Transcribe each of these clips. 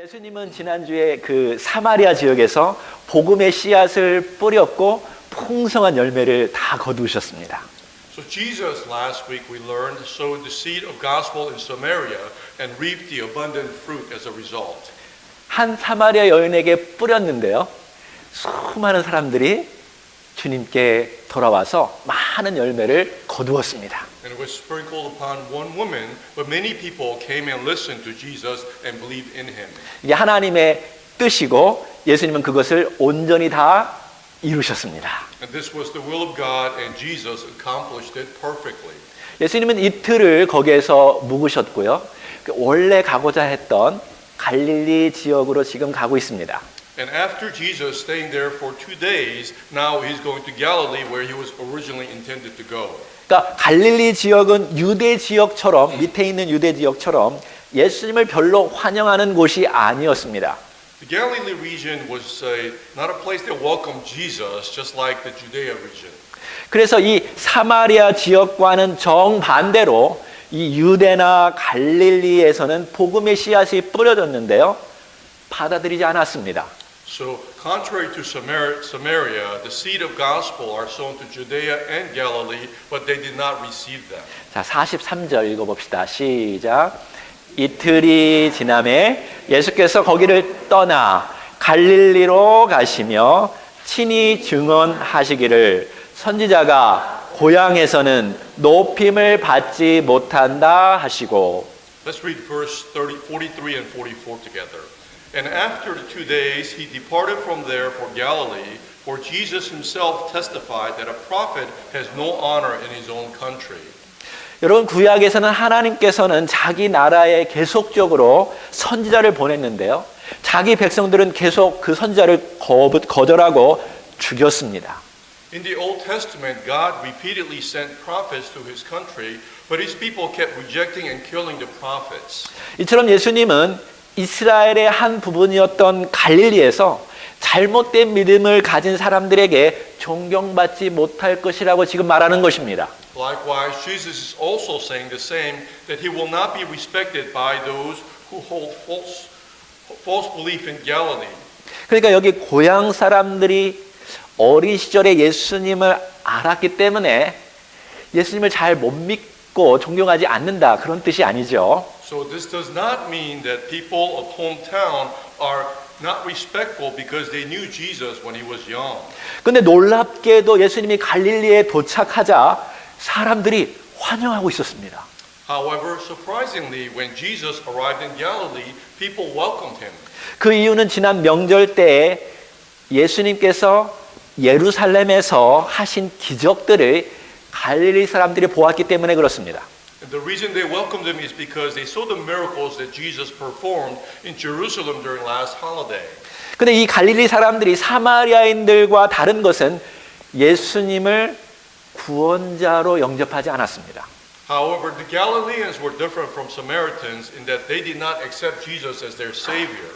예수님은 지난주에 그 사마리아 지역에서 복음의 씨앗을 뿌렸고 풍성한 열매를 다 거두셨습니다. So Jesus last week we learned sowed the seed of gospel in Samaria and reaped the abundant fruit as a result. 한 사마리아 여인에게 뿌렸는데요. 수많은 사람들이 주님께 돌아와서 많은 열매를 거두었습니다. And it was sprinkled upon one woman, but many people came and listened to Jesus and believed in him. 이게 하나님의 뜻이고 예수님은 그것을 온전히 다 이루셨습니다. And this was the will of God and Jesus accomplished it perfectly. 예수님은 이틀을 거기에서 묵으셨고요. 원래 가고자 했던 갈릴리 지역으로 지금 가고 있습니다. And after Jesus staying there for 2 days, now he's going to Galilee where he was originally intended to go. 그러니까 갈릴리 지역은 유대 지역처럼 밑에 있는 유대 지역처럼 예수님을 별로 환영하는 곳이 아니었습니다. The Galilee region was not a place that welcomed Jesus, just like the Judea region. 그래서 이 사마리아 지역과는 정반대로 이 유대나 갈릴리에서는 복음의 씨앗이 뿌려졌는데요. 받아들이지 않았습니다. So, contrary to Samaria, the seed of gospel are sown to Judea and Galilee, but they did not receive them. 자, 43절 읽어봅시다. 시작. 이틀이 지남에 예수께서 거기를 떠나 갈릴리로 가시며 친히 증언하시기를 선지자가 고향에서는 높임을 받지 못한다 하시고. Let's read verse 43 and 44 together. And after 2 days he departed from there for Galilee, for Jesus himself testified that a prophet has no honor in his own country. 여러분, 구약에서는 하나님께서는 자기 나라에 계속적으로 선지자를 보냈는데요. 자기 백성들은 계속 그 선지자를 거절하고 죽였습니다. In the Old Testament, God repeatedly sent prophets to his country, but his people kept rejecting and killing the prophets. 이처럼 예수님은 이스라엘의 한 부분이었던 갈릴리에서 잘못된 믿음을 가진 사람들에게 존경받지 못할 것이라고 지금 말하는 것입니다. Likewise, Jesus is also saying the same, that he will not be respected by those who hold false belief in Galilee. 그러니까 여기 고향 사람들이 어린 시절에 예수님을 알았기 때문에 예수님을 잘 못 믿고 존경하지 않는다, 그런 뜻이 아니죠. So this does not mean that people of hometown are not respectful because they knew Jesus when he was young. 근데 놀랍게도 예수님이 갈릴리에 도착하자 사람들이 환영하고 있었습니다. However, surprisingly, when Jesus arrived in Galilee, people welcomed him. 그 이유는 지난 명절 때에 예수님께서 예루살렘에서 하신 기적들을 갈릴리 사람들이 보았기 때문에 그렇습니다. And the reason they welcomed him is because they saw the miracles that Jesus performed in Jerusalem during last holiday. 근데 이 갈릴리 사람들이 사마리아인들과 다른 것은 예수님을 구원자로 영접하지 않았습니다. However, the Galileans were different from Samaritans in that they did not accept Jesus as their savior.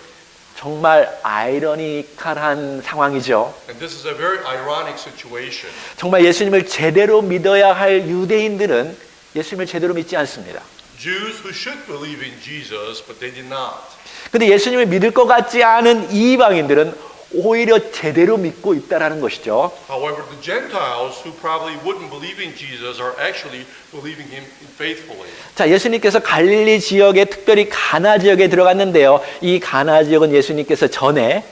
정말 아이러니컬한 상황이죠. And this is a very ironic situation. 정말 예수님을 제대로 믿어야 할 유대인들은 예수님을 제대로 믿지 않습니다. Jews who should believe in Jesus, but they did not. 근데 예수님을 믿을 것 같지 않은 이방인들은 오히려 제대로 믿고 있다라는 것이죠. However, the Gentiles who probably wouldn't believe in Jesus are actually believing him faithfully. 자, 예수님께서 갈릴리 지역에, 특별히 가나 지역에 들어갔는데요. 이 가나 지역은 예수님께서 전에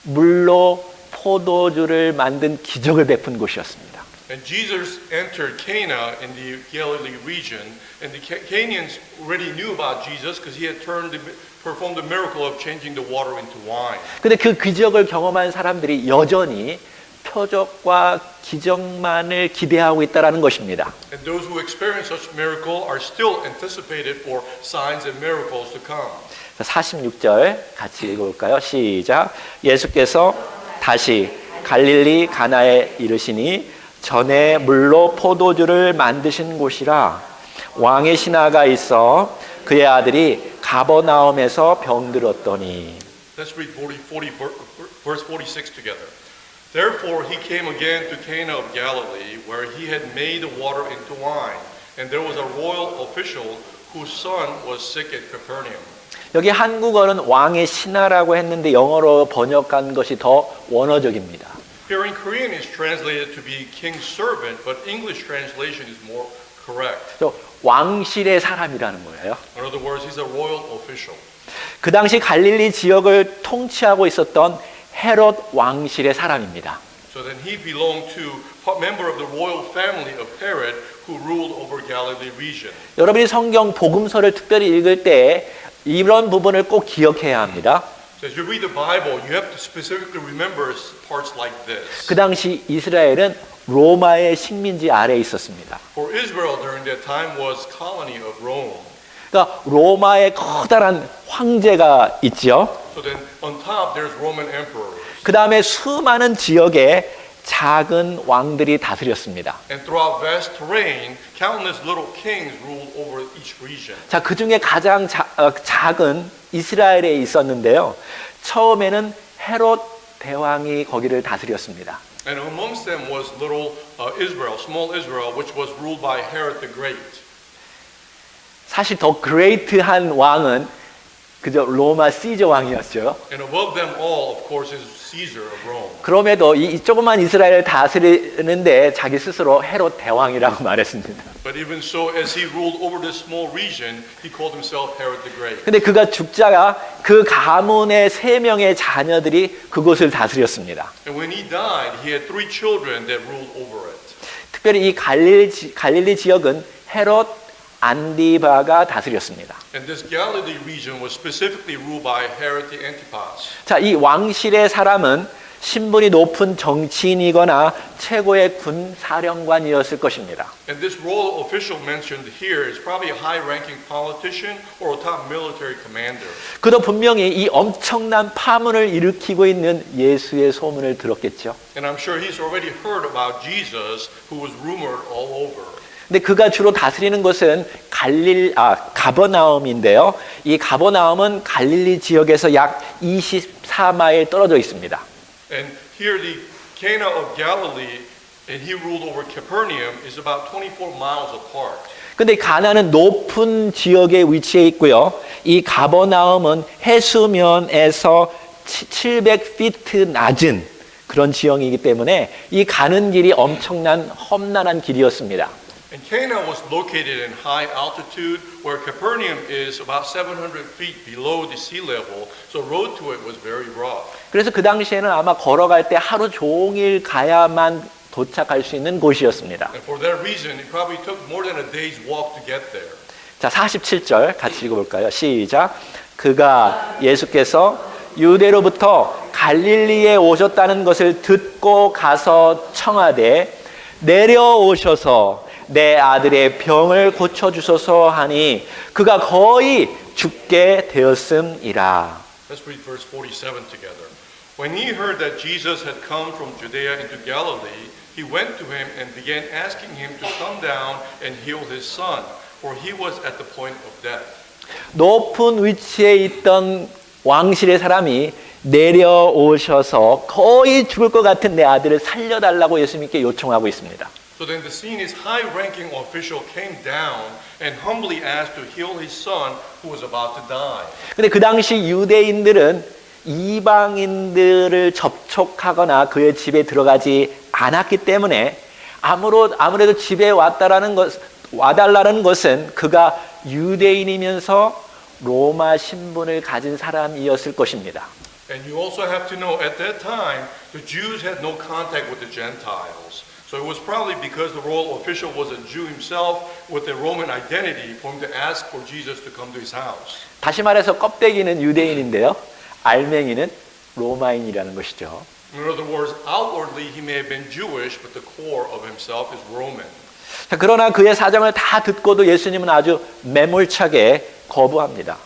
물로 포도주를 만든 기적을 베푼 곳이었습니다. And Jesus entered Cana in the Galilee region, and the Canaans already knew about Jesus because he had performed the miracle of changing the water into wine. 근데 그 기적을 경험한 사람들이 여전히 표적과 기적만을 기대하고 있다라는 것입니다. And those who experience such miracle are still anticipated for signs and miracles to come. 46절 같이 읽어볼까요? 시작. 예수께서 다시 갈릴리 가나에 이르시니 전에 물로 포도주를 만드신 곳이라 왕의 신하가 있어 그의 아들이 가버나움에서 병들었더니. Let's read verse 46 together. Therefore he came again to Cana of Galilee, where he had made the water into wine. And there was a royal official whose son was sick at Capernaum. 여기 한국어는 왕의 신하라고 했는데 영어로 번역한 것이 더 원어적입니다. Here in Korean is translated to be king's servant, but English translation is more correct. 저 왕실의 사람이라는 거예요. In other words, he's a royal official. 그 당시 갈릴리 지역을 통치하고 있었던 헤롯 왕실의 사람입니다. So then he belonged to a member of the royal family of Herod who ruled over Galilee region. 여러분이 성경 복음서를 특별히 읽을 때 이런 부분을 꼭 기억해야 합니다. So as you read the Bible, you have to specifically remember parts like this. 그 당시 이스라엘은 로마의 식민지 아래에 있었습니다. For Israel during that time was colony of Rome. 그러니까 로마의 커다란 황제가 있죠. So then on top there's Roman emperors. 그 다음에 수많은 지역에 작은 왕들이 다스렸습니다. And throughout vast terrain, countless little kings ruled over each region. 자, 그 중에 가장 작은 이스라엘에 있었는데요. 처음에는 헤롯 대왕이 거기를 다스렸습니다. And amongst them was little Israel, small Israel, which was ruled by Herod the Great. 사실 더 그레이트한 왕은 그저 로마 시저 왕이었죠. And above them all, of course, is Caesar of Rome. 그럼에도 이 조그만 이스라엘을 다스리는데 자기 스스로 헤롯 대왕이라고 말했습니다. But even so, as he ruled over this small region, he called himself Herod the Great. 근데 그가 죽자가 그 가문의 3명의 자녀들이 그곳을 다스렸습니다. And when he died, he had 3 children that ruled over it. 특별히 이 갈릴리 지역은 헤롯 안디바가 다스렸습니다. And this Galilee region was specifically ruled by Herod the Antipas. 자, 이 왕실의 사람은 신분이 높은 정치인이거나 최고의 군 사령관이었을 것입니다. And this royal official mentioned here is probably a high-ranking politician or a top military commander. 그도 분명히 이 엄청난 파문을 일으키고 있는 예수의 소문을 들었겠죠. And I'm sure he's already heard about Jesus, who was rumored all over. 근데 그가 주로 다스리는 곳은 가버나움인데요. 이 가버나움은 갈릴리 지역에서 약 24마일 떨어져 있습니다. And here the Cana of Galilee, and he ruled over Capernaum, is about 24 miles apart. 근데 가나는 높은 지역에 위치해 있고요. 이 가버나움은 해수면에서 700피트 낮은 그런 지형이기 때문에 이 가는 길이 엄청난 험난한 길이었습니다. And Cana was located in high altitude, where Capernaum is about 700 feet below the sea level, so road to it was very rough. 그래서 그 당시에는 아마 걸어갈 때 하루 종일 가야만 도착할 수 있는 곳이었습니다. And for that reason, it probably took more than a day's walk to get there. 자, 47절 같이 읽어볼까요? 시작. 그가 예수께서 유대로부터 갈릴리에 오셨다는 것을 듣고 가서 청하되 내려오셔서 내 아들의 병을 고쳐주소서 하니 그가 거의 죽게 되었음이라. Let's read verse 47 together. When he heard that Jesus had come from Judea into Galilee, he went to him and began asking him to come down and heal his son, for he was at the point of death. 높은 위치에 있던 왕실의 사람이 내려오셔서 거의 죽을 것 같은 내 아들을 살려달라고 예수님께 요청하고 있습니다. So then the scene is high-ranking official came down and humbly asked to heal his son who was about to die. 근데 그 당시 유대인들은 이방인들을 접촉하거나 그의 집에 들어가지 않았기 때문에 아무래도 집에 와달라는 것은 그가 유대인이면서 로마 신분을 가진 사람이었을 것입니다. And you also have to know at that time the Jews had no contact with the Gentiles. So it was probably because the royal official was a Jew himself with a Roman identity for him to ask for Jesus to come to his house. 다시 말해서 껍데기는 유대인인데요. 알맹이는 로마인이라는 것이죠. In other words, outwardly he may have been Jewish, but the core of himself is Roman. 자, 그러나 그의 사정을 다 듣고도 예수님은 아주 매몰차게 거부합니다.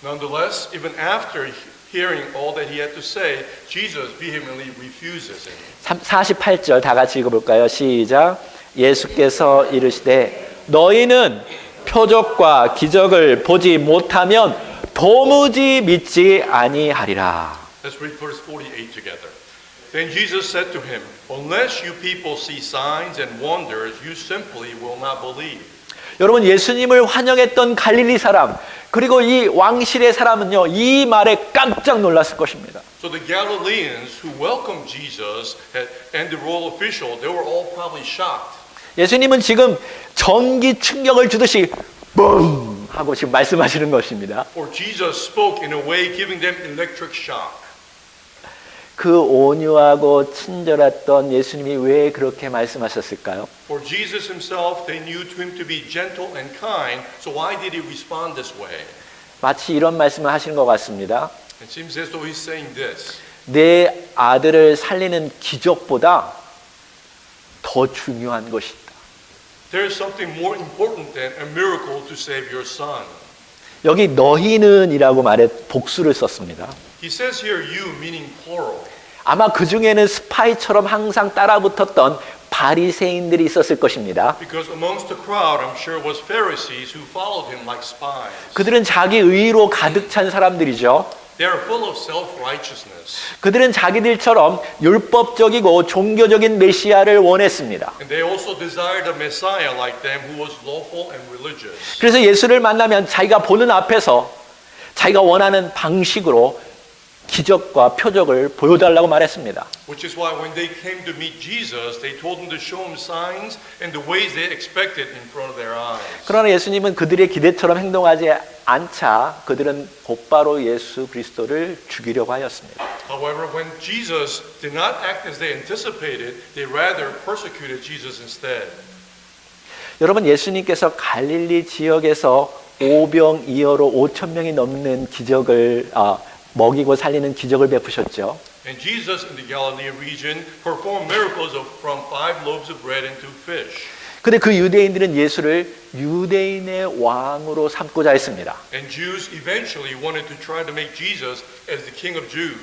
Nonetheless, even after hearing all that he had to say, Jesus vehemently refuses him. 48절 다 같이 읽어볼까요? 시작. 예수께서 이르시되 너희는 표적과 기적을 보지 못하면 도무지 믿지 아니하리라. Let's read verse 48 together. Then Jesus said to him, Unless you people see signs and wonders, you simply will not believe. 여러분, 예수님을 환영했던 갈릴리 사람, 그리고 이 왕실의 사람은요, 이 말에 깜짝 놀랐을 것입니다. So the Galileans who welcomed Jesus and the royal official, they were all probably shocked. 예수님은 지금 전기 충격을 주듯이 뻥 하고 지금 말씀하시는 것입니다. Or Jesus spoke in a way giving them electric shock. 그 온유하고 친절했던 예수님이 왜 그렇게 말씀하셨을까요? For Jesus himself, they knew him to be gentle and kind, so why did he respond this way? 마치 이런 말씀을 하시는 것 같습니다. It seems as though he's saying this. 내 아들을 살리는 기적보다 더 중요한 것이 있다. There is something more important than a miracle to save your son. 여기 너희는 이라고 말해 복수를 썼습니다. He says here you, meaning plural. 아마 그 중에는 스파이처럼 항상 따라붙었던 바리새인들이 있었을 것입니다. Because amongst the crowd, I'm sure, was Pharisees who followed him like spies. 그들은 자기 의로 가득 찬 사람들이죠. They are full of self-righteousness. 그들은 자기들처럼 율법적이고 종교적인 메시아를 원했습니다. And they also desired a Messiah like them who was lawful and religious. 그래서 예수를 만나면 자기가 보는 앞에서 자기가 원하는 방식으로 기적과 표적을 보여달라고 말했습니다. Which is why when they came to meet Jesus, they told him to show him signs and the ways they expected in front of their eyes. 그러나 예수님은 그들의 기대처럼 행동하지 않자 그들은 곧바로 예수 그리스도를 죽이려고 하였습니다. However, when Jesus did not act as they anticipated, they rather persecuted Jesus instead. 여러분, 예수님께서 갈릴리 지역에서 오병이어로 5천 명이 넘는 기적을 먹이고 살리는 기적을 베푸셨죠. And Jesus in the Galilee region performed miracles from 5 loaves of bread and 2 fish. 근데 그 유대인들은 예수를 유대인의 왕으로 삼고자 했습니다. And Jews eventually wanted to try to make Jesus as the king of Jews.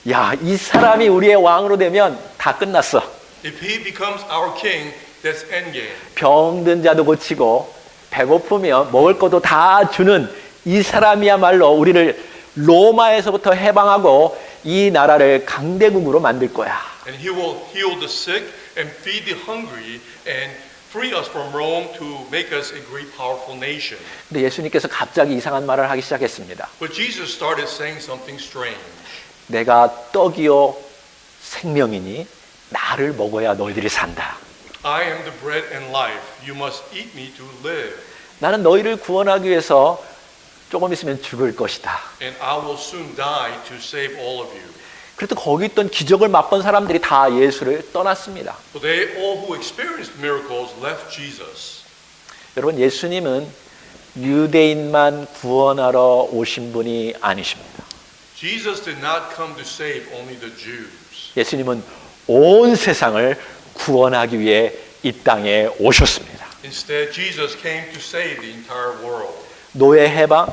야, 이 사람이 우리의 왕으로 되면 다 끝났어. If he becomes our king, that's endgame. 병든 자도 고치고 배고프면 먹을 것도 다 주는 이 사람이야말로 우리를 로마에서부터 해방하고 이 나라를 강대국으로 만들 거야. And he will heal the sick and feed the hungry and free us from Rome to make us a great powerful nation. 근데 예수님께서 갑자기 이상한 말을 하기 시작했습니다. But Jesus started saying something strange. 내가 떡이요 생명이니 나를 먹어야 너희들이 산다. I am the bread and life. You must eat me to live. 나는 너희를 구원하기 위해서 조금 있으면 죽을 것이다. And I will soon die to save all of you. 그래도 거기 있던 기적을 맛본 사람들이 다 예수를 떠났습니다. So they all who experienced miracles left Jesus. 여러분, 예수님은 유대인만 구원하러 오신 분이 아니십니다. Jesus did not come to save only the Jews. 예수님은 온 세상을 구원하기 위해 이 땅에 오셨습니다. Instead, Jesus came to save the entire world. 노예 해방,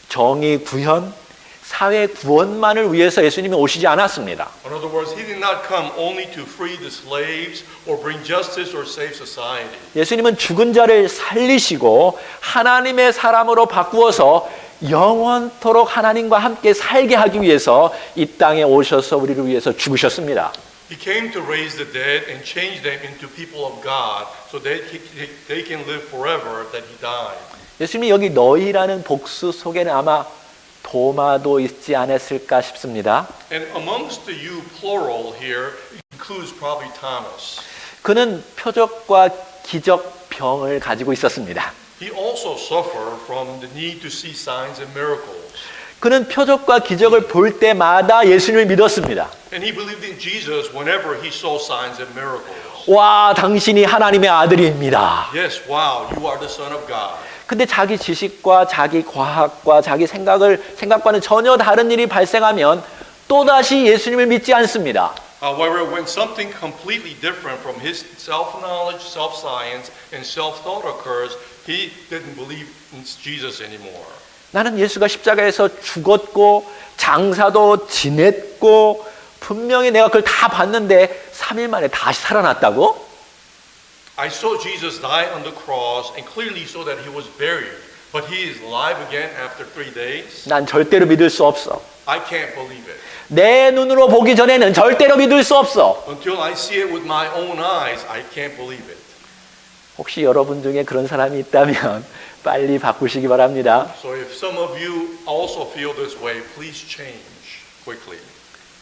정의 구현, 사회 구원만을 위해서 예수님이 오시지 않았습니다. In other words, he did not come only to free the slaves or bring justice or save society. 예수님은 죽은 자를 살리시고 하나님의 사람으로 바꾸어서 영원토록 하나님과 함께 살게 하기 위해서 이 땅에 오셔서 우리를 위해서 죽으셨습니다. He came to raise the dead and change them into people of God so that they can live forever that he died. 예수님이 여기 너희라는 복수 속에는 아마 도마도 있지 않았을까 싶습니다. And amongst the you plural here includes probably Thomas. 그는 표적과 기적 병을 가지고 있었습니다. He also suffered from the need to see signs and miracles. 그는 표적과 기적을 볼 때마다 예수님을 믿었습니다. And he believed in Jesus whenever he saw signs and miracles. 와, 당신이 하나님의 아들입니다. Yes, wow, you are the Son of God. 근데 자기 지식과 자기 과학과 자기 생각과는 전혀 다른 일이 발생하면 또다시 예수님을 믿지 않습니다. However, when something completely different from his self-knowledge, self-science, and self-thought occurs, he didn't believe in Jesus anymore. 나는 예수가 십자가에서 죽었고 장사도 지냈고 분명히 내가 그걸 다 봤는데 3일 만에 다시 살아났다고? I saw Jesus die on the cross and clearly saw that he was buried, but he is alive again after 3 days. 난 절대로 믿을 수 없어. I can't believe it. 내 눈으로 보기 전에는 절대로 믿을 수 없어. Until I see it with my own eyes, I can't believe it. 혹시 여러분 중에 그런 사람이 있다면 빨리 바꾸시기 바랍니다. So if some of you also feel this way, please change quickly.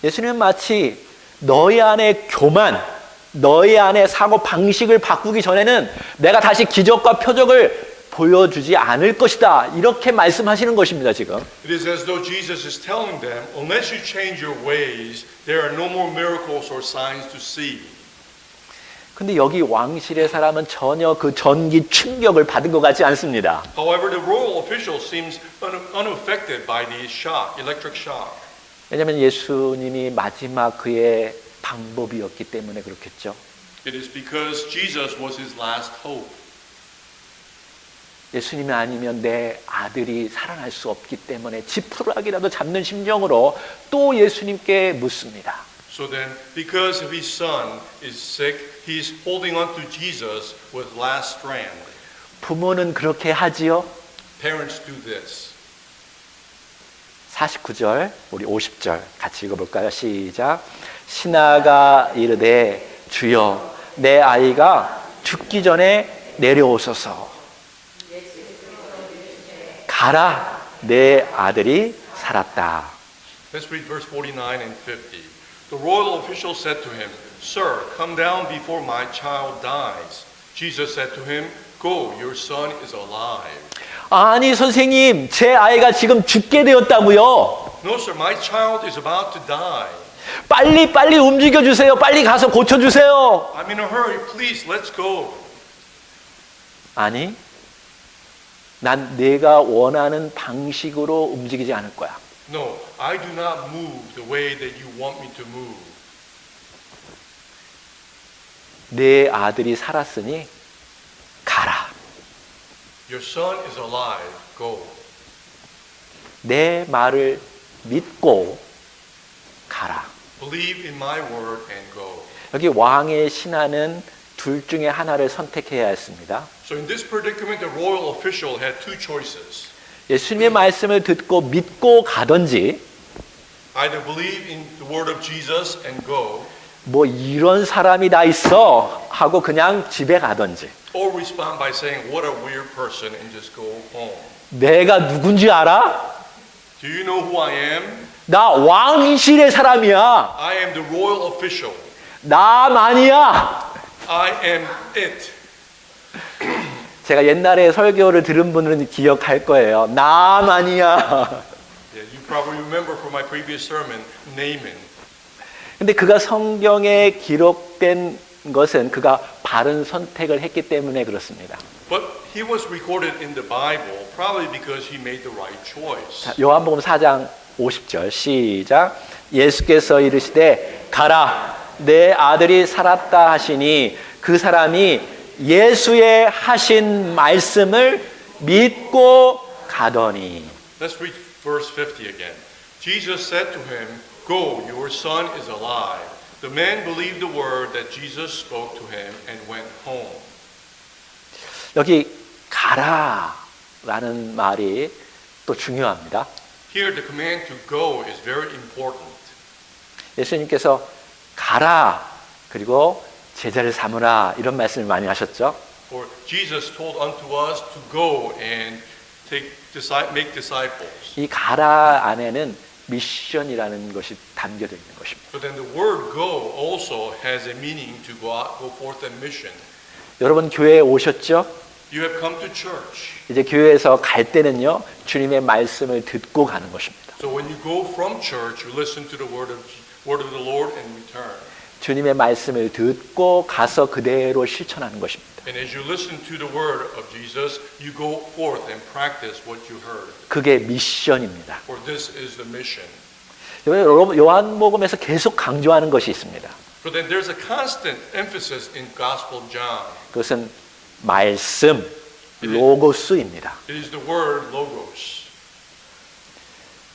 예수님은 마치 너희 안에 교만, 너희 안에 사고 방식을 바꾸기 전에는 내가 다시 기적과 표적을 보여주지 않을 것이다. 이렇게 말씀하시는 것입니다, 지금. It is as though Jesus is telling them, unless you change your ways, there are no more miracles or signs to see. 근데 여기 왕실의 사람은 전혀 그 전기 충격을 받은 것 같지 않습니다. However, the royal official seems unaffected by the shock, electric shock. 왜냐하면 예수님이 마지막 그의 방법이었기 때문에 그렇겠죠. It is because Jesus was his last hope. 예수님이 아니면 내 아들이 살아날 수 없기 때문에 지푸라기라도 잡는 심정으로 또 예수님께 묻습니다. So then, because his son is sick, he's holding on to Jesus with last strand. 부모는 그렇게 하지요. Parents do this. 49절, 우리 50절 같이 읽어볼까요? 시작. 신하가 이르되 주여 내 아이가 죽기 전에 내려오소서. 가라 내 아들이 살았다. Let's read verse 49 and 50. The royal official said to him, Sir, come down before my child dies. Jesus said to him, Go, your son is alive. 아니 선생님, 제 아이가 지금 죽게 되었다고요. No, sir, my child is about to die. 빨리 움직여 주세요. 빨리 가서 고쳐 주세요. I'm in a hurry. Please, let's go. 아니, 난 내가 원하는 방식으로 움직이지 않을 거야. No, I do not move the way that you want me to move. 내 아들이 살았으니 가라. Your son is alive. Go. 내 말을 믿고 가라. Believe in my word and go. 여기 왕의 신하는 둘 중에 하나를 선택해야 했습니다. So in this predicament, the royal official had two choices. 예수님의 말씀을 듣고 믿고 가든지 Either believe in the word of Jesus and go, 뭐 이런 사람이 다 있어 하고 그냥 집에 가든지 or respond by saying, what a weird person, and just go home. 내가 누군지 알아? Do you know who I am? 나 왕실의 사람이야. I am the royal official. 나만이야. I am it. 제가 옛날에 설교를 들은 분들은 기억할 거예요. 나만이야. Yeah, you probably remember from my previous sermon, Naaman. 근데 그가 성경에 기록된 것은 그가 바른 선택을 했기 때문에 그렇습니다. But he was recorded in the Bible probably because he made the right choice. 자, 요한복음 4장 50절 시작. 예수께서 이르시되 가라 내 아들이 살았다 하시니 그 사람이 예수의 하신 말씀을 믿고 가더니. Let's read verse 50 again. Jesus said to him, Go, your son is alive. The man believed the word that Jesus spoke to him and went home. 여기 가라라는 말이 또 중요합니다. Here the command to go is very important. 예수님께서 가라 그리고 제자를 삼으라 이런 말씀을 많이 하셨죠. For Jesus told unto us to go and make disciples. 이 가라 안에는 미션이라는 것이 담겨져 있는 것입니다. So then the word go also has a meaning to go out, go forth on mission. 여러분 교회에 오셨죠? You have come to church. 이제 교회에서 갈 때는요 주님의 말씀을 듣고 가는 것입니다. So when you go from church, you listen to the word of the Lord and return. 주님의 말씀을 듣고 가서 그대로 실천하는 것입니다. And as you listen to the word of Jesus, you go forth and practice what you heard. 그게 미션입니다. For this is the mission. 여러분 요한복음에서 계속 강조하는 것이 있습니다. So then there's a constant emphasis in Gospel John. 그것은 말씀, 로고스입니다. It is the word logos.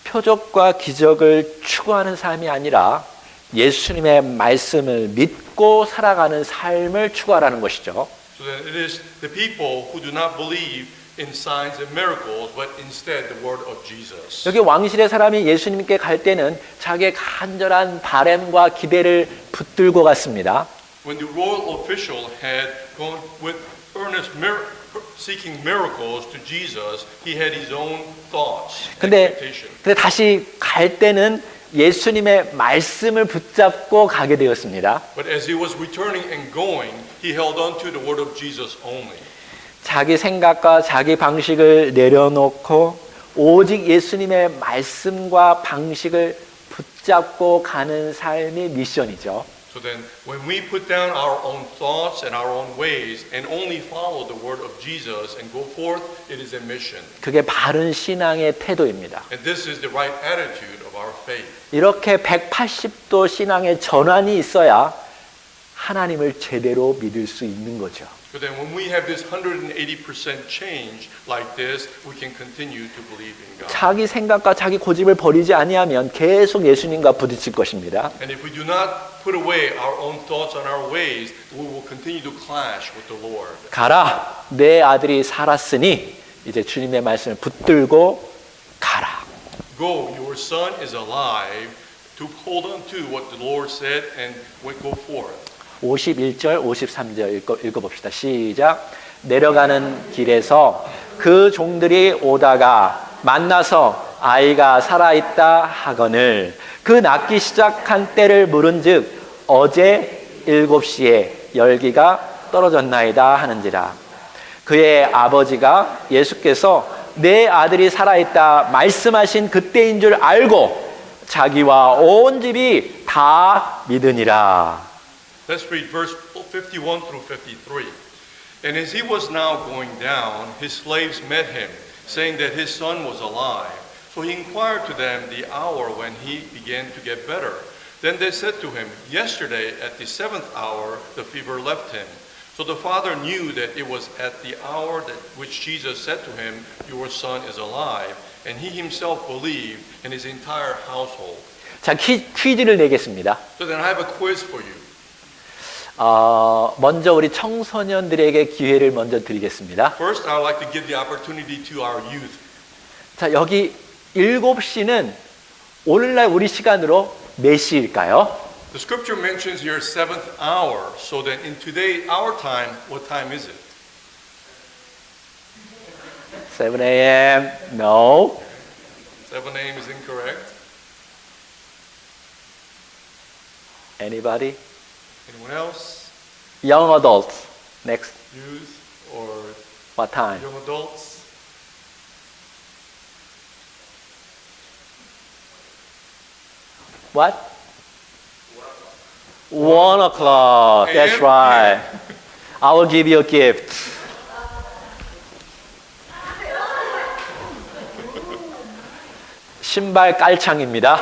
표적과 기적을 추구하는 삶이 아니라 예수님의 말씀을 믿고 살아가는 삶을 추구하라는 것이죠. So then it is the people who do not believe in signs and miracles, but instead the word of Jesus. 여기 왕실의 사람이 예수님께 갈 때는 자기의 간절한 바램과 기대를 붙들고 갔습니다. When the royal official had gone with seeking miracles to Jesus, he had his own thoughts, 근데 expectation. 다시 갈 때는 예수님의 말씀을 붙잡고 가게 되었습니다. But as he was returning and going, he held on to the word of Jesus only. 자기 생각과 자기 방식을 내려놓고 오직 예수님의 말씀과 방식을 붙잡고 가는 삶이 미션이죠. So then, when we put down our own thoughts and our own ways and only follow the word of Jesus and go forth, it is a mission. 그게 바른 신앙의 태도입니다. And this is the right attitude of our faith. 이렇게 180도 신앙의 전환이 있어야 하나님을 제대로 믿을 수 있는 거죠. So then, when we have this 180% change like this, we can continue to believe in God. 자기 생각과 자기 고집을 버리지 아니하면 계속 예수님과 부딪힐 것입니다. And if we do not put away our own thoughts and our ways, we will continue to clash with the Lord. 가라, 내 아들이 살았으니 이제 주님의 말씀을 붙들고 가라. Go, your son is alive, to hold on to what the Lord said and go forth. 51절, 53절 읽어봅시다. 시작. 내려가는 길에서 그 종들이 오다가 만나서 아이가 살아있다 하거늘 그 낳기 시작한 때를 물은즉 어제 7시에 열기가 떨어졌나이다 하는지라. 그의 아버지가 예수께서 내 아들이 살아있다 말씀하신 그때인 줄 알고 자기와 온 집이 다 믿으니라. Let's read verse 51 through 53. And as he was now going down, his slaves met him, saying that his son was alive. So he inquired to them the hour when he began to get better. Then they said to him, yesterday at the 7th hour the fever left him. So the father knew that it was at the hour that which Jesus said to him, your son is alive. And he himself believed, and his entire household. 자, 퀴즈를 내겠습니다. So then I have a quiz for you. 먼저 우리 청소년들에게 기회를 먼저 드리겠습니다. First, I would like to give the opportunity to our youth. 자, 여기 7시는 오늘날 우리 시간으로 몇 시일까요? The scripture mentions your 7th hour. So then in today, our time, what time is it? 7 a.m. No. 7 a.m. is incorrect. Anybody? Anyone else? Young adults. Next. Youth or What time? young adults? What? 1 o'clock. That's And- right. I will give you a gift. 신발 깔창입니다.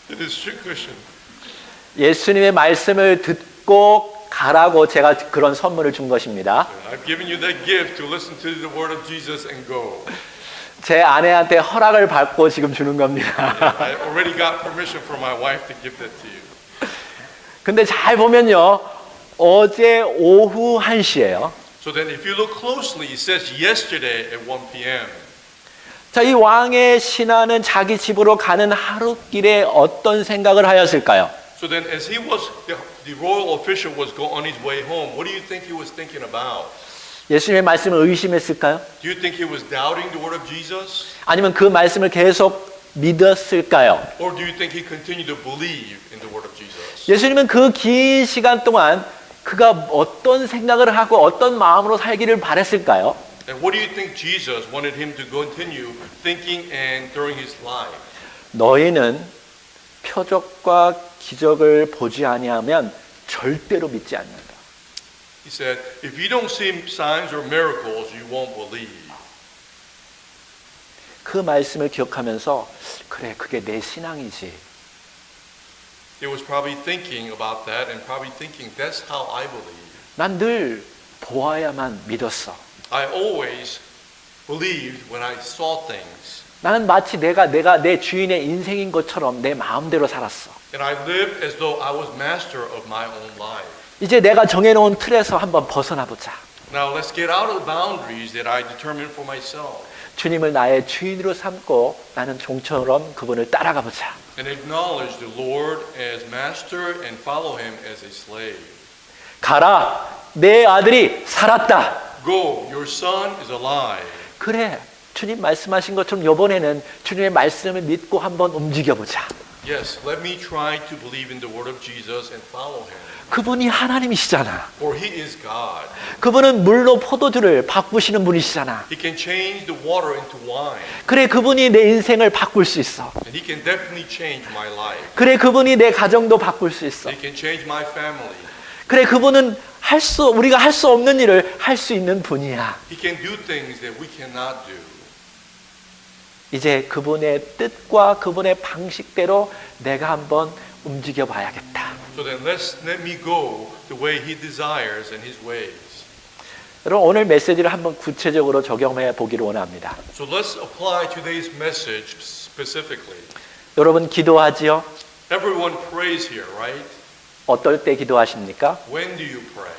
It is shoe cushion. 예수님의 말씀을 듣고 가라고 제가 그런 선물을 준 것입니다. I've given you that gift to listen to the word of Jesus and go. 제 아내한테 허락을 받고 지금 주는 겁니다. I already got permission from my wife to give that to you. 근데 잘 보면요. 어제 오후 1시예요. So then if you look closely, it says yesterday at 1 p.m. 자, 이 왕의 신하는 자기 집으로 가는 하루길에 어떤 생각을 하였을까요? So then as he was, the royal official was on his way home, what do you think he was thinking about? 예수님의 말씀을 의심했을까요? Do you think he was doubting the word of Jesus? 아니면 그 말씀을 계속 믿었을까요? Or do you think he continued to believe in the word of Jesus? 예수님은 그 긴 시간 동안 그가 어떤 생각을 하고 어떤 마음으로 살기를 바랬을까요? And what do you think Jesus wanted him to continue thinking and during his life? 너희는 표적과 기적을 보지 아니하면 절대로 믿지 않는다. He said, if you don't see signs or miracles, you won't believe. 그 말씀을 기억하면서 그래, 그게 내 신앙이지. He was probably thinking about that and probably thinking, that's how I believe. 난 늘 보아야만 믿었어. I always believed when I saw things. 나는 마치 내가 내 주인의 인생인 것처럼 내 마음대로 살았어. And I lived as though I was master of my own life. 이제 내가 정해놓은 틀에서 한번 벗어나 보자. Now let's get out of the boundaries that I determined for myself 주님을 나의 주인으로 삼고 나는 종처럼 그분을 따라가 보자. and acknowledge the Lord as master and follow him as a slave. 가라, 내 아들이 살았다. Go, your son is alive. 그래, 주님 말씀하신 것처럼 이번에는 주님의 말씀을 믿고 한번 움직여보자. Yes, let me try to believe in the word of Jesus and follow him. 그분이 하나님이시잖아. For he is God. 그분은 물로 포도주를 바꾸시는 분이시잖아. He can change the water into wine. 그래, 그분이 내 인생을 바꿀 수 있어. And he can definitely change my life. 그래, 그분이 내 가정도 바꿀 수 있어. He can change my family. 그래, 그분은 우리가 할 수 없는 일을 할 수 있는 분이야. He can do things that we cannot do. 이제 그분의 뜻과 그분의 방식대로 내가 한번 움직여 봐야겠다. So then let me go the way he desires and his ways. 여러분, 오늘 메시지를 한번 구체적으로 적용해 보기를 원합니다. So let's apply today's message specifically. 여러분, 기도하지요? Everyone prays here, right? 어떨 때 기도하십니까? When do you pray?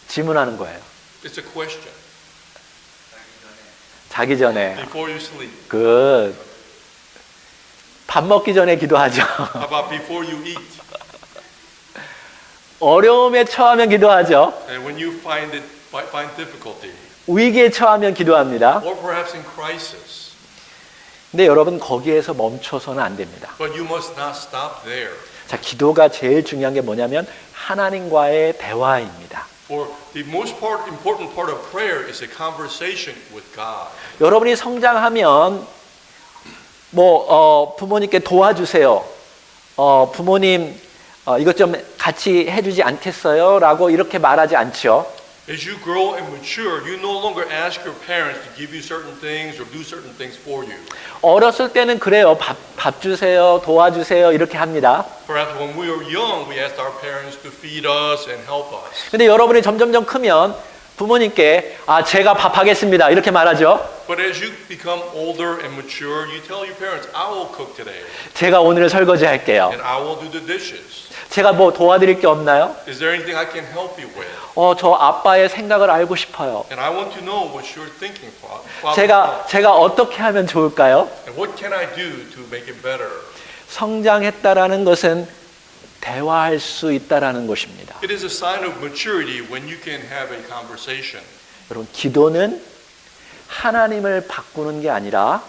질문하는 거예요. It's a question. 자기 전에. Before you sleep. 밥 먹기 전에 기도하죠. How about before you eat? 어려움에 처하면 기도하죠. And when you find difficulty. 위기에 처하면 기도합니다. Or perhaps in crisis. 근데 여러분, 거기에서 멈춰서는 안 됩니다. But you must not stop there. 자, 기도가 제일 중요한 게 뭐냐면 하나님과의 대화입니다. For the most important part of prayer is a conversation with God. 여러분이 성장하면 부모님께 도와주세요. 부모님 이것 좀 같이 해주지 않겠어요? 라고 이렇게 말하지 않죠. As you grow and mature, you no longer ask your parents to give you certain things or do certain things for you. 어렸을 때는 그래요. 밥 주세요, 도와주세요 이렇게 합니다. Perhaps when we were young, we asked our parents to feed us and help us. 근데 여러분이 점점점 크면 부모님께 제가 밥 하겠습니다 이렇게 말하죠. But as you become older and mature, you tell your parents, I will cook today 제가 오늘 설거지 할게요. and I will do the dishes. 제가 뭐 도와드릴 게 없나요? Is there anything I can help you with? 저 아빠의 생각을 알고 싶어요. And I want to know what you're thinking, Father. 제가 어떻게 하면 좋을까요? And what can I do to make it better? 성장했다라는 것은 대화할 수 있다라는 것입니다. It is a sign of maturity when you can have a conversation. 여러분, 기도는 하나님을 바꾸는 게 아니라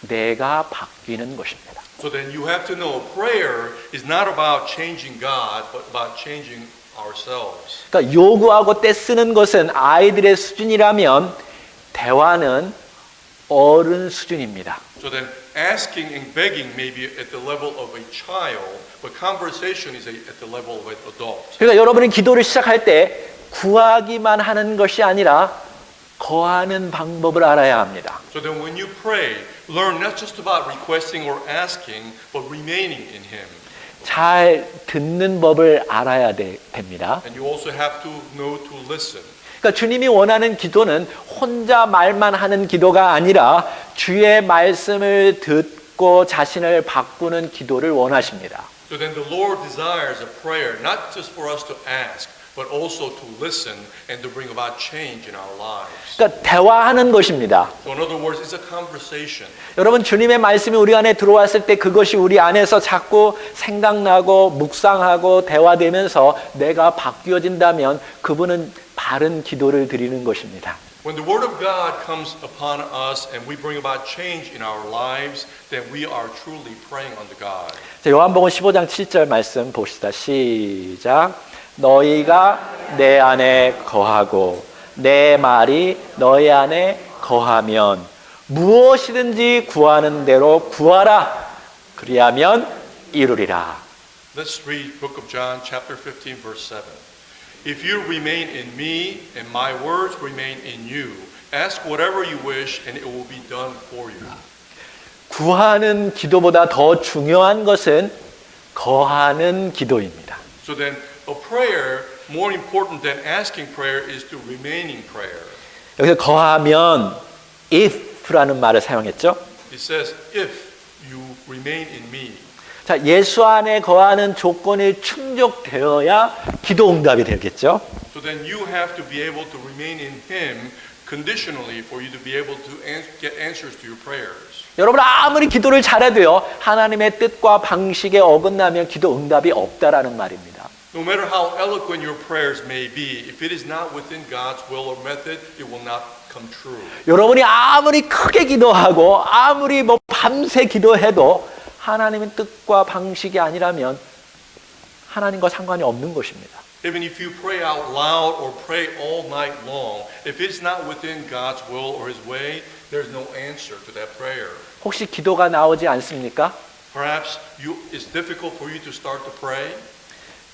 내가 바뀌는 것입니다. So then you have to know prayer is not about changing God, but about changing ourselves. 그러니까 요구하고 떼쓰는 것은 아이들의 수준이라면 대화는 어른 수준입니다. So then asking and begging may be at the level of a child, but conversation is at the level of an adult. 그러니까 여러분이 기도를 시작할 때 구하기만 하는 것이 아니라 거하는 방법을 알아야 합니다. So then when you pray, learn not just about requesting or asking, but remaining in Him. 잘 듣는 법을 알아야 됩니다. And you also have to know to listen. 그러니까 주님이 원하는 기도는 혼자 말만 하는 기도가 아니라 주의 말씀을 듣고 자신을 바꾸는 기도를 원하십니다. So then the Lord desires a prayer not just for us to ask, but also to listen and to bring about change in our lives. 그러니까 대화하는 것입니다. So in other words, it's a conversation. 여러분, 주님의 말씀이 우리 안에 들어왔을 때 그것이 우리 안에서 자꾸 생각나고 묵상하고 대화되면서 내가 바뀌어진다면 그분은 바른 기도를 드리는 것입니다. When the Word of God comes upon us and we bring about change in our lives, then we are truly praying unto God. 자, 요한복음 15장 7절 말씀 봅시다. 시작. 너희가 내 안에 거하고 내 말이 너희 안에 거하면 무엇이든지 구하는 대로 구하라. 그리하면 이루리라. Let's read Book of John, chapter 15, verse 7. If you remain in me and my words remain in you, ask whatever you wish and it will be done for you. 구하는 기도보다 더 중요한 것은 거하는 기도입니다. So then a prayer more important than asking prayer is to remain in prayer. 여기서 거하면 if라는 말을 사용했죠. It says if you remain in me. 자, 예수 안에 거하는 조건이 충족되어야 기도 응답이 되겠죠. So then you have to be able to remain in him conditionally for you to be able to get answers to your prayers. 여러분, 아무리 기도를 잘해도요, 하나님의 뜻과 방식에 어긋나면 기도 응답이 없다라는 말입니다. No matter how eloquent your prayers may be, if it is not within God's will or method, it will not come true. 여러분이 아무리 크게 기도하고 아무리 뭐 밤새 기도해도 하나님의 뜻과 방식이 아니라면 하나님과 상관이 없는 것입니다. Even if you pray out loud or pray all night long, if it's not within God's will or His way, there's no answer to that prayer. 혹시 기도가 나오지 않습니까? Perhaps it's difficult for you to start to pray.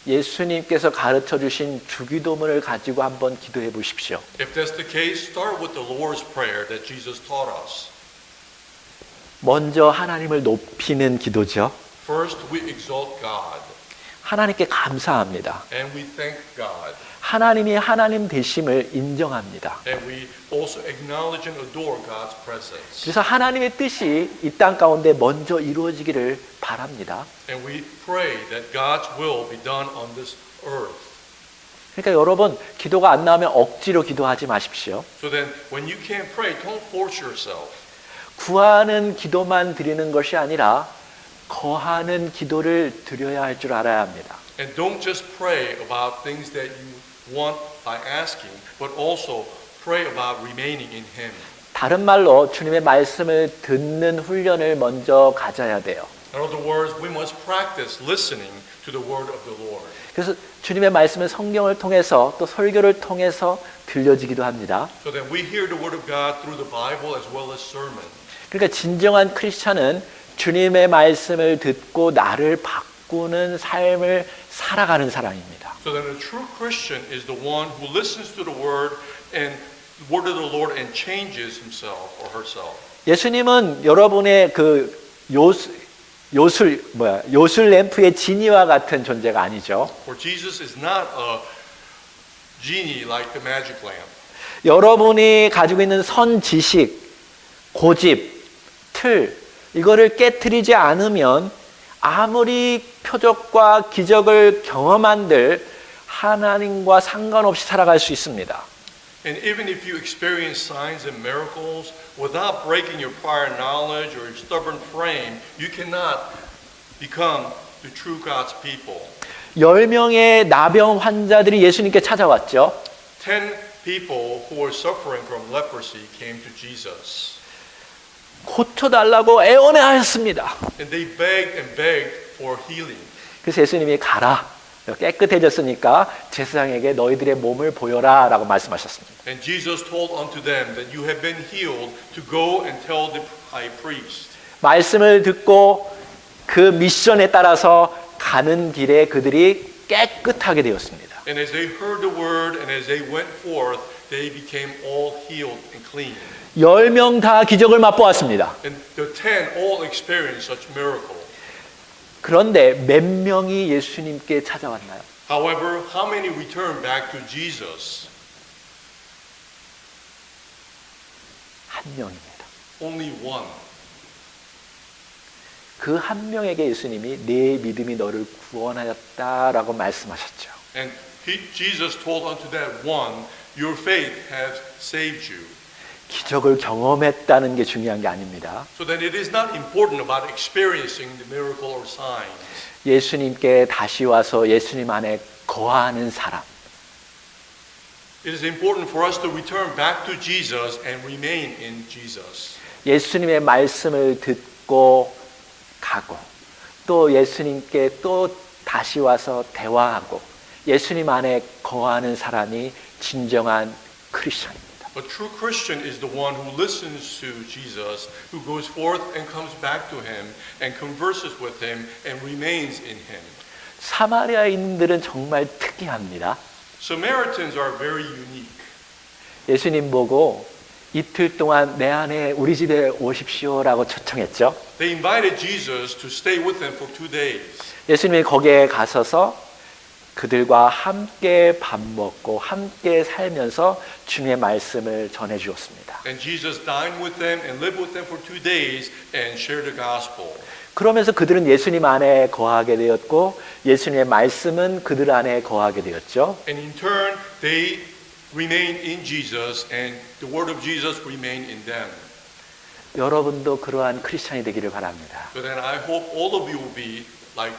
예수님께서 가르쳐 주신 주기도문을 가지고 한번 기도해 보십시오. If that's the case, start with the Lord's Prayer that Jesus taught us. 먼저 하나님을 높이는 기도죠. First, we exalt God 하나님께 감사합니다. and we thank God. 하나님이 하나님 되심을 인정합니다. And we also acknowledge and adore God's presence. 그래서 하나님의 뜻이 이 땅 가운데 먼저 이루어지기를 바랍니다. And we pray that God's will be done on this earth. 그러니까 여러분 기도가 안 나오면 억지로 기도하지 마십시오. So then when you can't pray, don't force yourself. 구하는 기도만 드리는 것이 아니라 거하는 기도를 드려야 할 줄 알아야 합니다. And don't just pray about things that you want by asking, but also pray about remaining in Him. 다른 말로 주님의 말씀을 듣는 훈련을 먼저 가져야 돼요. In other words, we must practice listening to the word of the Lord. 그래서 주님의 말씀은 성경을 통해서 또 설교를 통해서 들려지기도 합니다. So that we hear the word of God through the Bible as well as sermon. 그러니까 진정한 크리스찬은 주님의 말씀을 듣고 나를 바꾸는 삶을 살아가는 사람입니다. So then a true Christian is the one who listens to the word and the word of the Lord and changes himself or herself. 예수님은 여러분의 그 요술 램프의 지니와 같은 존재가 아니죠. For Jesus is not a genie like the magic lamp. 여러분이 가지고 있는 선 지식, 고집, 틀 이거를 깨트리지 않으면 아무리 표적과 기적을 경험한들 하나님과 상관없이 살아갈 수 있습니다. And even if you experience signs and miracles without breaking your prior knowledge or your stubborn frame, you cannot become the true God's people. 10명의 나병 환자들이 예수님께 찾아왔죠. 10 people who were suffering from leprosy came to Jesus. 고쳐달라고 애원하였습니다. And they begged and begged for healing. 그래서 예수님이 가라. 깨끗해졌으니까 제사장에게 너희들의 몸을 보여라 라고 말씀하셨습니다. And Jesus told unto them that you have been healed to go and tell the high priest. 말씀을 듣고 그 미션에 따라서 가는 길에 그들이 깨끗하게 되었습니다. And as they heard the word and as they went forth, they became all healed and clean. 10명 다 기적을 맛보았습니다. And the 10 all experienced such miracle. 그런데 몇 명이 예수님께 찾아왔나요? However, how many returned back to Jesus? 한 명입니다. Only one. 그 한 명에게 예수님이 내 믿음이 너를 구원하였다라고 말씀하셨죠. And Jesus told unto that one, your faith has saved you. 기적을 경험했다는 게 중요한 게 아닙니다. So then it is not important about experiencing the miracle or signs. 예수님께 다시 와서 예수님 안에 거하는 사람. It is important for us to return back to Jesus and remain in Jesus. 예수님의 말씀을 듣고 가고 또 예수님께 또 다시 와서 대화하고 예수님 안에 거하는 사람이 진정한 크리스천입니다. A true Christian is the one who listens to Jesus, who goes forth and comes back to him and converses with him and remains in him. 사마리아인들은 정말 특이합니다. Samaritans are very unique. 예수님 보고 이틀 동안 내 안에 우리 집에 오십시오라고 초청했죠. They invited Jesus to stay with them for 2 days. 예수님이 거기에 가셔서 그들과 함께 밥 먹고 함께 살면서 주님의 말씀을 전해 주었습니다. And Jesus dined with them and lived with them for 2 days and shared the gospel. 그러면서 그들은 예수님 안에 거하게 되었고 예수님의 말씀은 그들 안에 거하게 되었죠. And in turn, they remained in Jesus and the word of Jesus remained in them. 여러분도 그러한 크리스찬이 되기를 바랍니다. So then I hope all of you will be like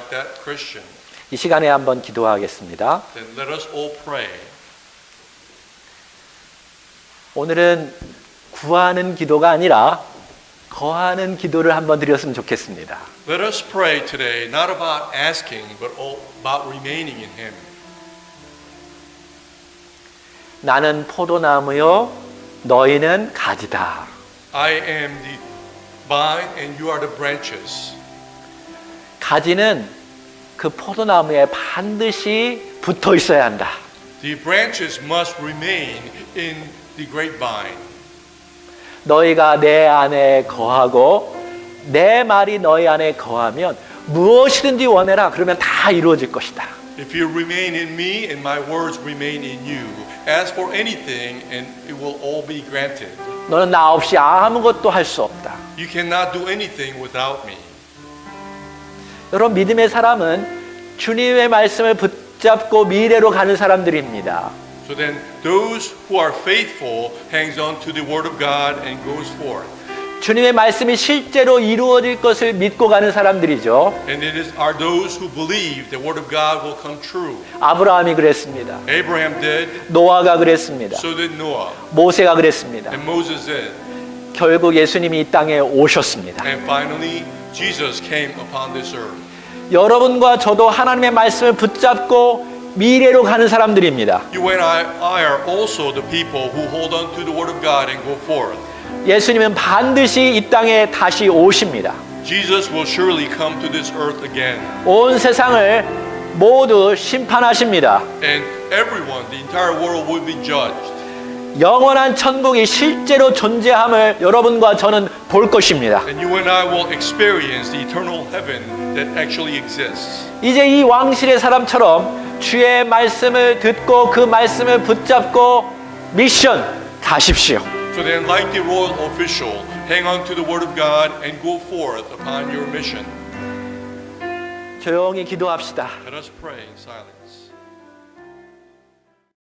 that Christian. 이 시간에 한번 기도하겠습니다. then let us all pray. 오늘은 구하는 기도가 아니라 거하는 기도를 한번 드렸으면 좋겠습니다. Let us pray today, not about asking, but about remaining in Him. 나는 포도나무요, 너희는 가지다. I am the vine and you are the branches. 가지는 그 포도나무에 반드시 붙어 있어야 한다. The branches must remain in the grapevine. 너희가 내 안에 거하고 내 말이 너희 안에 거하면 무엇이든지 원해라. 그러면 다 이루어질 것이다. If you remain in me and my words remain in you, ask for anything and it will all be granted. 너는 나 없이 아무것도 할 수 없다. You cannot do anything without me. 여러분, 믿음의 사람은 주님의 말씀을 붙잡고 미래로 가는 사람들입니다. So then those who are faithful hangs on to the word of God and goes forth. 주님의 말씀이 실제로 이루어질 것을 믿고 가는 사람들이죠. And it are those who believe the word of God will come true. 아브라함이 그랬습니다. Abraham did, 노아가 그랬습니다. so did Noah, 모세가 그랬습니다. and Moses did. 결국 예수님이 이 땅에 오셨습니다. And finally, Jesus came upon this earth. 여러분과 저도 하나님의 말씀을 붙잡고 미래로 가는 사람들입니다. You and I are also the people who hold on to the word of God and go forth. 예수님은 반드시 이 땅에 다시 오십니다. Jesus will surely come to this earth again. 온 세상을 모두 심판하십니다. And everyone, the entire world will be judged. 영원한 천국이 실제로 존재함을 여러분과 저는 볼 것입니다. And you and I will experience the eternal heaven that actually exists. 이제 이 왕실의 사람처럼 주의 말씀을 듣고 그 말씀을 붙잡고 미션 가십시오. So then, like the royal official, hang on to the word of God and go forth upon your mission. 조용히 기도합시다. Let us pray in silence.